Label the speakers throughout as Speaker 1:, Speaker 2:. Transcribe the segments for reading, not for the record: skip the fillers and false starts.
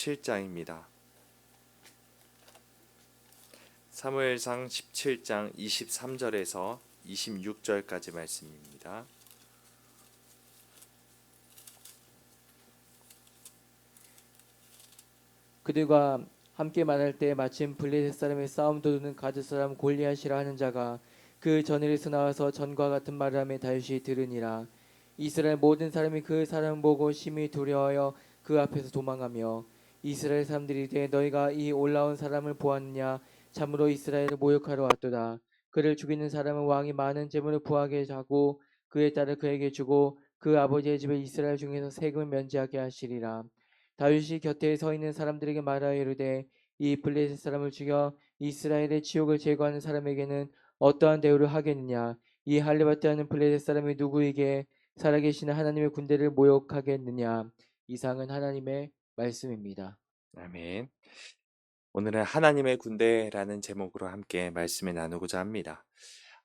Speaker 1: 7장입니다. 사무엘상 17장 23절에서 26절까지 말씀입니다.
Speaker 2: 그들과 함께 만날 때 마침 블레셋 사람의 싸움 도두는 가드 사람 골리앗이라 하는 자가 그 전일에서 나와서 전과 같은 말을 하며 다윗이 들으니라. 이스라엘 모든 사람이 그 사람 보고 심히 두려워하여 그 앞에서 도망하며 이스라엘 사람들이 이르되 너희가 이 올라온 사람을 보았느냐? 참으로 이스라엘을 모욕하러 왔도다. 그를 죽이는 사람은 왕이 많은 재물을 부하게 하고 그의 딸을 그에게 주고 그 아버지의 집에 이스라엘 중에서 세금을 면제하게 하시리라. 다윗이 곁에 서 있는 사람들에게 말하여 이르되 이 블레셋 사람을 죽여 이스라엘의 지옥을 제거하는 사람에게는 어떠한 대우를 하겠느냐? 이 할레바트 하는 블레셋 사람이 누구에게 살아계시는 하나님의 군대를 모욕하겠느냐? 이상은 하나님의 말씀입니다.
Speaker 1: 아멘. 오늘은 하나님의 군대라는 제목으로 함께 말씀을 나누고자 합니다.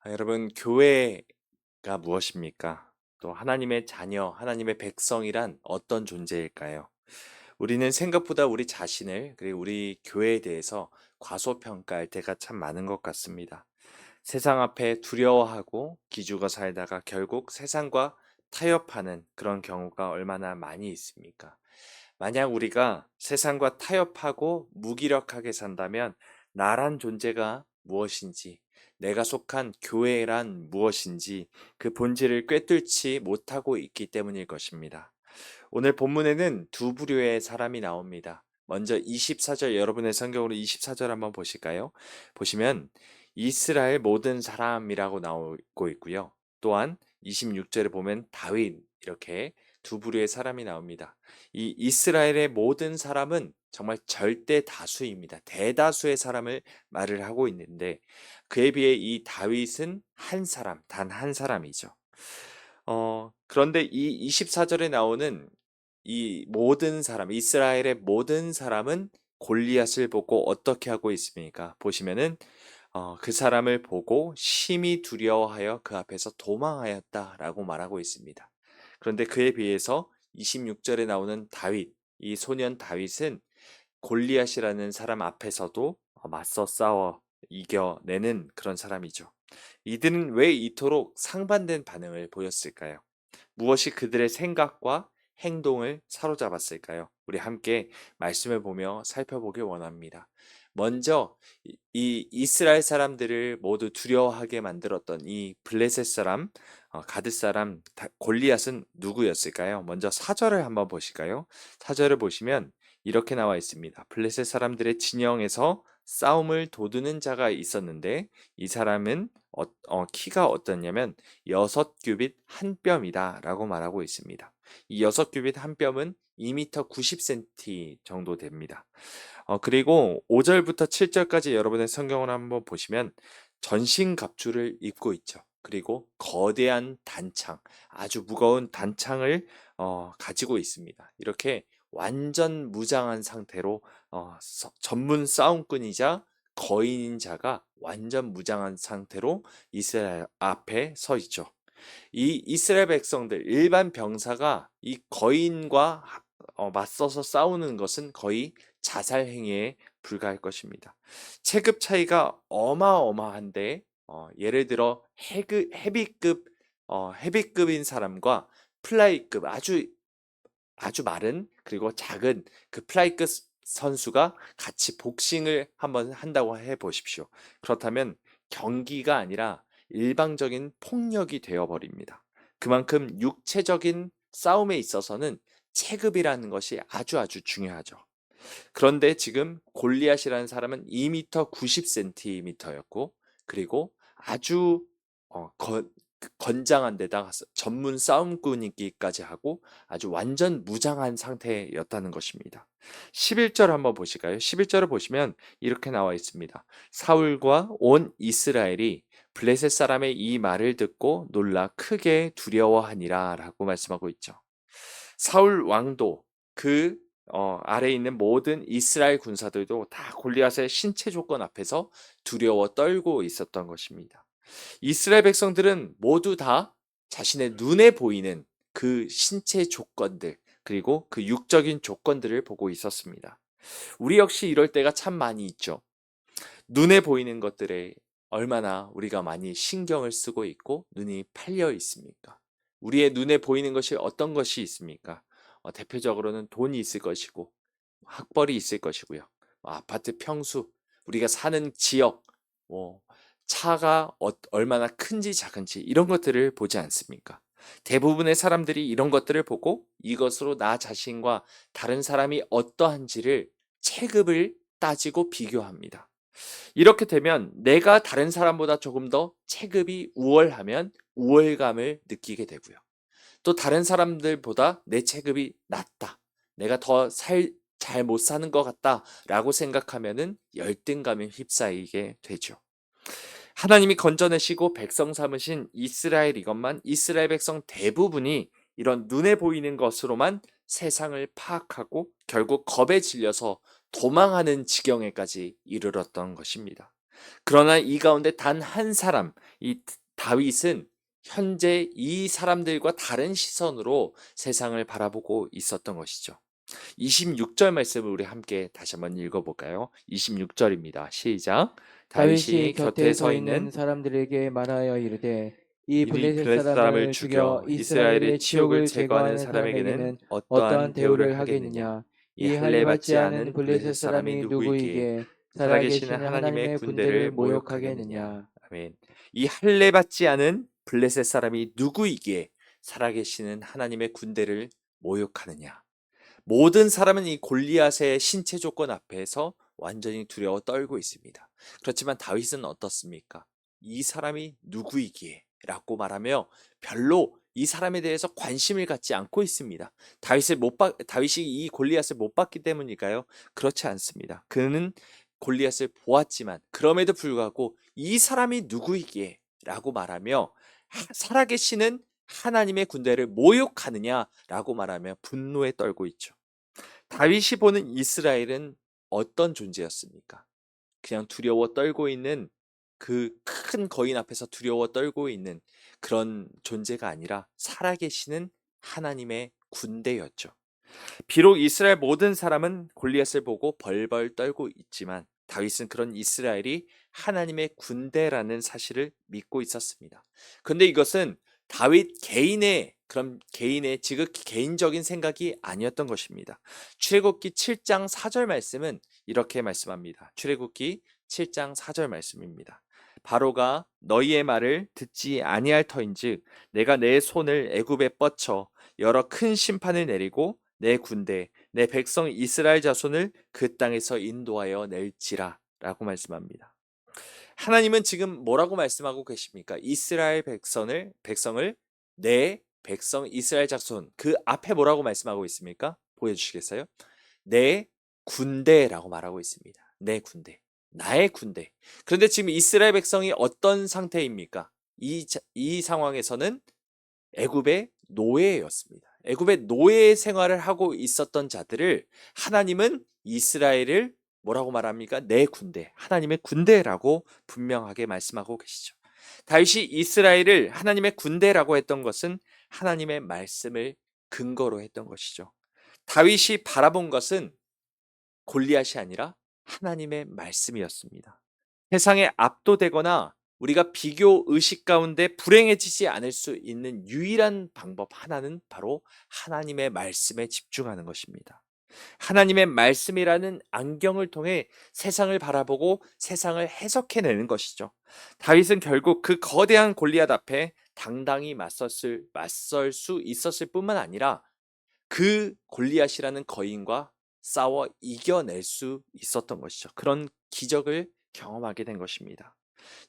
Speaker 1: 여러분, 교회가 무엇입니까? 또 하나님의 자녀, 하나님의 백성이란 어떤 존재일까요? 우리는 생각보다 우리 자신을 그리고 우리 교회에 대해서 과소평가할 때가 참 많은 것 같습니다. 세상 앞에 두려워하고 기죽어 살다가 결국 세상과 타협하는 그런 경우가 얼마나 많이 있습니까? 만약 우리가 세상과 타협하고 무기력하게 산다면 나란 존재가 무엇인지, 내가 속한 교회란 무엇인지 그 본질을 꿰뚫지 못하고 있기 때문일 것입니다. 오늘 본문에는 두 부류의 사람이 나옵니다. 먼저 24절, 여러분의 성경으로 24절 한번 보실까요? 보시면 이스라엘 모든 사람이라고 나오고 있고요. 또한 26절에 보면 다윗, 이렇게 두 부류의 사람이 나옵니다. 이 이스라엘의 모든 사람은 정말 절대 다수입니다. 대다수의 사람을 말을 하고 있는데 그에 비해 이 다윗은 한 사람, 단 한 사람이죠. 그런데 이 24절에 나오는 이 모든 사람, 이스라엘의 모든 사람은 골리앗을 보고 어떻게 하고 있습니까? 보시면은 그 사람을 보고 심히 두려워하여 그 앞에서 도망하였다라고 말하고 있습니다. 그런데 그에 비해서 26절에 나오는 다윗, 이 소년 다윗은 골리앗이라는 사람 앞에서도 맞서 싸워 이겨내는 그런 사람이죠. 이들은 왜 이토록 상반된 반응을 보였을까요? 무엇이 그들의 생각과 행동을 사로잡았을까요? 우리 함께 말씀을 보며 살펴보길 원합니다. 먼저 이 이스라엘 사람들을 모두 두려워하게 만들었던 이 블레셋 사람, 가드 사람 골리앗은 누구였을까요? 먼저 사절을 한번 보실까요? 사절을 보시면 이렇게 나와 있습니다. 블레셋 사람들의 진영에서 싸움을 도두는 자가 있었는데 이 사람은 키가 어떻냐면 6규빗 한 뼘이다 라고 말하고 있습니다. 이 6규빗 한 뼘은 2m 90cm 정도 됩니다. 그리고 5절부터 7절까지 여러분의 성경을 한번 보시면 전신갑주를 입고 있죠. 그리고 거대한 단창, 아주 무거운 단창을 가지고 있습니다. 이렇게 완전 무장한 상태로 전문 싸움꾼이자 거인인 자가 완전 무장한 상태로 이스라엘 앞에 서 있죠. 이 이스라엘 백성들, 일반 병사가 이 거인과 맞서서 싸우는 것은 거의 자살 행위에 불과할 것입니다. 체급 차이가 어마어마한데 예를 들어 헤비급인 사람과 플라이급 아주 마른 그리고 작은 그 플라이급 선수가 같이 복싱을 한번 한다고 해 보십시오. 그렇다면 경기가 아니라 일방적인 폭력이 되어 버립니다. 그만큼 육체적인 싸움에 있어서는 체급이라는 것이 아주 중요하죠. 그런데 지금 골리앗이라는 사람은 2m 90cm였고 그리고 아주 건장한 데다가 전문 싸움꾼이기까지 하고 아주 완전 무장한 상태였다는 것입니다. 11절 한번 보실까요? 11절을 보시면 이렇게 나와 있습니다. 사울과 온 이스라엘이 블레셋 사람의 이 말을 듣고 놀라 크게 두려워하니라 라고 말씀하고 있죠. 사울 왕도 그 아래에 있는 모든 이스라엘 군사들도 다 골리앗의 신체 조건 앞에서 두려워 떨고 있었던 것입니다. 이스라엘 백성들은 모두 다 자신의 눈에 보이는 그 신체 조건들, 그리고 그 육적인 조건들을 보고 있었습니다. 우리 역시 이럴 때가 참 많이 있죠. 눈에 보이는 것들에 얼마나 우리가 많이 신경을 쓰고 있고 눈이 팔려 있습니까? 우리의 눈에 보이는 것이 어떤 것이 있습니까? 대표적으로는 돈이 있을 것이고 학벌이 있을 것이고요. 아파트 평수, 우리가 사는 지역, 뭐 차가 얼마나 큰지 작은지 이런 것들을 보지 않습니까? 대부분의 사람들이 이런 것들을 보고 이것으로 나 자신과 다른 사람이 어떠한지를 체급을 따지고 비교합니다. 이렇게 되면 내가 다른 사람보다 조금 더 체급이 우월하면 우월감을 느끼게 되고요. 또 다른 사람들보다 내 체급이 낮다. 내가 더 잘 못 사는 것 같다라고 생각하면은 열등감에 휩싸이게 되죠. 하나님이 건져내시고 백성 삼으신 이스라엘 이것만 이스라엘 백성 대부분이 이런 눈에 보이는 것으로만 세상을 파악하고 결국 겁에 질려서 도망하는 지경에까지 이르렀던 것입니다. 그러나 이 가운데 단 한 사람, 이 다윗은 현재 이 사람들과 다른 시선으로 세상을 바라보고 있었던 것이죠. 26절 말씀을 우리 함께 다시 한번 읽어볼까요? 26절입니다. 시작.
Speaker 2: 다윗이
Speaker 1: 다윗이
Speaker 2: 곁에
Speaker 1: 곁에
Speaker 2: 서
Speaker 1: 서
Speaker 2: 있는
Speaker 1: 있는
Speaker 2: 사람들에게 말하여 이르되 이
Speaker 1: 이
Speaker 2: 블레셋
Speaker 1: 블레셋 사람을
Speaker 2: 사람을 죽여
Speaker 1: 죽여 이스라엘의
Speaker 2: 이스라엘의
Speaker 1: 치욕을
Speaker 2: 치욕을
Speaker 1: 제거하는
Speaker 2: 제거하는
Speaker 1: 사람에게는
Speaker 2: 사람에게는
Speaker 1: 어떠한
Speaker 2: 어떠한
Speaker 1: 대우를
Speaker 2: 대우를
Speaker 1: 하겠느냐?
Speaker 2: 하겠느냐?
Speaker 1: 이
Speaker 2: 이
Speaker 1: 할례
Speaker 2: 할례받지
Speaker 1: 받지
Speaker 2: 않은
Speaker 1: 않은 블레셋
Speaker 2: 블레셋
Speaker 1: 사람이
Speaker 2: 사람이
Speaker 1: 누구이기에
Speaker 2: 누구이기에
Speaker 1: 살아계시는
Speaker 2: 살아계시는
Speaker 1: 하나님의
Speaker 2: 하나님의
Speaker 1: 군대를
Speaker 2: 군대를
Speaker 1: 모욕하겠느냐?
Speaker 2: 모욕하겠느냐?
Speaker 1: 아멘. 이 할례 받지 않은 블레셋 사람이 누구이기에 살아계시는 하나님의 군대를 모욕하느냐? 모든 사람은 이 골리앗의 신체 조건 앞에서 완전히 두려워 떨고 있습니다. 그렇지만 다윗은 어떻습니까? 이 사람이 누구이기에? 라고 말하며 별로 이 사람에 대해서 관심을 갖지 않고 있습니다. 다윗이 이 골리앗을 못 봤기 때문일까요? 그렇지 않습니다. 그는 골리앗을 보았지만 그럼에도 불구하고 이 사람이 누구이기에? 라고 말하며 살아계시는 하나님의 군대를 모욕하느냐라고 말하며 분노에 떨고 있죠. 다윗이 보는 이스라엘은 어떤 존재였습니까? 그냥 두려워 떨고 있는 그 큰 거인 앞에서 두려워 떨고 있는 그런 존재가 아니라 살아계시는 하나님의 군대였죠. 비록 이스라엘 모든 사람은 골리앗을 보고 벌벌 떨고 있지만 다윗은 그런 이스라엘이 하나님의 군대라는 사실을 믿고 있었습니다. 그런데 이것은 다윗 개인의 지극히 개인적인 생각이 아니었던 것입니다. 출애굽기 7장 4절 말씀은 이렇게 말씀합니다. 출애굽기 7장 4절 말씀입니다. 바로가 너희의 말을 듣지 아니할 터인즉 내가 내 손을 애굽에 뻗쳐 여러 큰 심판을 내리고 내 군대 내 백성 이스라엘 자손을 그 땅에서 인도하여 낼지라 라고 말씀합니다. 하나님은 지금 뭐라고 말씀하고 계십니까? 이스라엘 백성을 내 백성 이스라엘 자손 그 앞에 뭐라고 말씀하고 있습니까? 보여주시겠어요? 내 군대라고 말하고 있습니다. 내 군대, 나의 군대. 그런데 지금 이스라엘 백성이 어떤 상태입니까? 이 상황에서는 애굽의 노예였습니다. 애굽의 노예 생활을 하고 있었던 자들을 하나님은 이스라엘을 뭐라고 말합니까? 내 군대, 하나님의 군대라고 분명하게 말씀하고 계시죠. 다윗이 이스라엘을 하나님의 군대라고 했던 것은 하나님의 말씀을 근거로 했던 것이죠. 다윗이 바라본 것은 골리앗이 아니라 하나님의 말씀이었습니다. 세상에 압도되거나 우리가 비교 의식 가운데 불행해지지 않을 수 있는 유일한 방법 하나는 바로 하나님의 말씀에 집중하는 것입니다. 하나님의 말씀이라는 안경을 통해 세상을 바라보고 세상을 해석해내는 것이죠. 다윗은 결국 그 거대한 골리앗 앞에 당당히 맞설 수 있었을 뿐만 아니라 그 골리앗이라는 거인과 싸워 이겨낼 수 있었던 것이죠. 그런 기적을 경험하게 된 것입니다.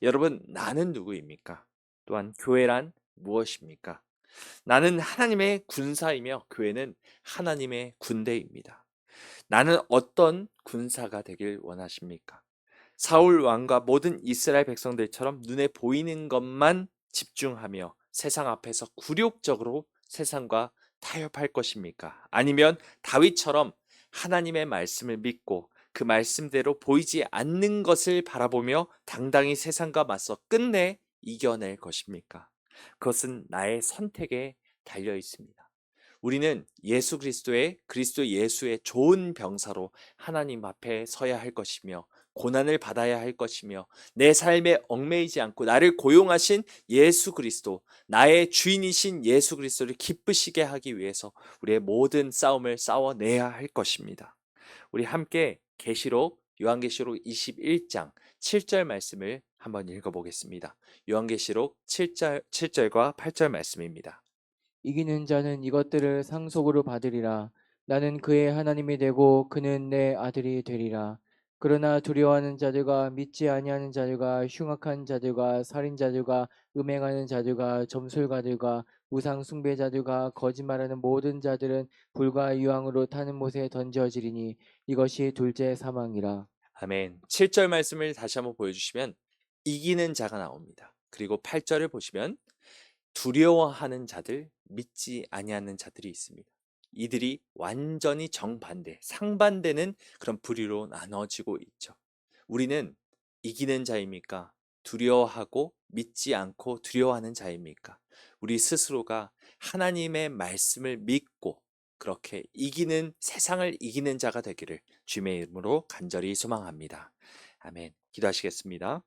Speaker 1: 여러분, 나는 누구입니까? 또한 교회란 무엇입니까? 나는 하나님의 군사이며 교회는 하나님의 군대입니다. 나는 어떤 군사가 되길 원하십니까? 사울 왕과 모든 이스라엘 백성들처럼 눈에 보이는 것만 집중하며 세상 앞에서 굴욕적으로 세상과 타협할 것입니까? 아니면 다윗처럼 하나님의 말씀을 믿고 그 말씀대로 보이지 않는 것을 바라보며 당당히 세상과 맞서 끝내 이겨낼 것입니까? 그것은 나의 선택에 달려 있습니다. 우리는 예수 그리스도의 그리스도 예수의 좋은 병사로 하나님 앞에 서야 할 것이며 고난을 받아야 할 것이며 내 삶에 얽매이지 않고 나를 고용하신 예수 그리스도, 나의 주인이신 예수 그리스도를 기쁘시게 하기 위해서 우리의 모든 싸움을 싸워내야 할 것입니다. 우리 함께 계시록 요한계시록 21장 7절 말씀을 한번 읽어보겠습니다. 요한계시록 7절과 8절 말씀입니다.
Speaker 2: 이기는 자는 이것들을 상속으로 받으리라. 나는 그의 하나님이 되고 그는 내 아들이 되리라. 그러나 두려워하는 자들과 믿지 아니하는 자들과 흉악한 자들과 살인자들과 음행하는 자들과 점술가들과 우상 숭배자들과 거짓말하는 모든 자들은 불과 유황으로 타는 못에 던져지리니 이것이 둘째 사망이라.
Speaker 1: 아멘. 7절 말씀을 다시 한번 보여주시면 이기는 자가 나옵니다. 그리고 8절을 보시면 두려워하는 자들, 믿지 아니하는 자들이 있습니다. 이들이 완전히 정반대, 상반되는 그런 부류로 나눠지고 있죠. 우리는 이기는 자입니까? 두려워하고 믿지 않고 두려워하는 자입니까? 우리 스스로가 하나님의 말씀을 믿고 그렇게 이기는 세상을 이기는 자가 되기를 주님의 이름으로 간절히 소망합니다. 아멘. 기도하시겠습니다.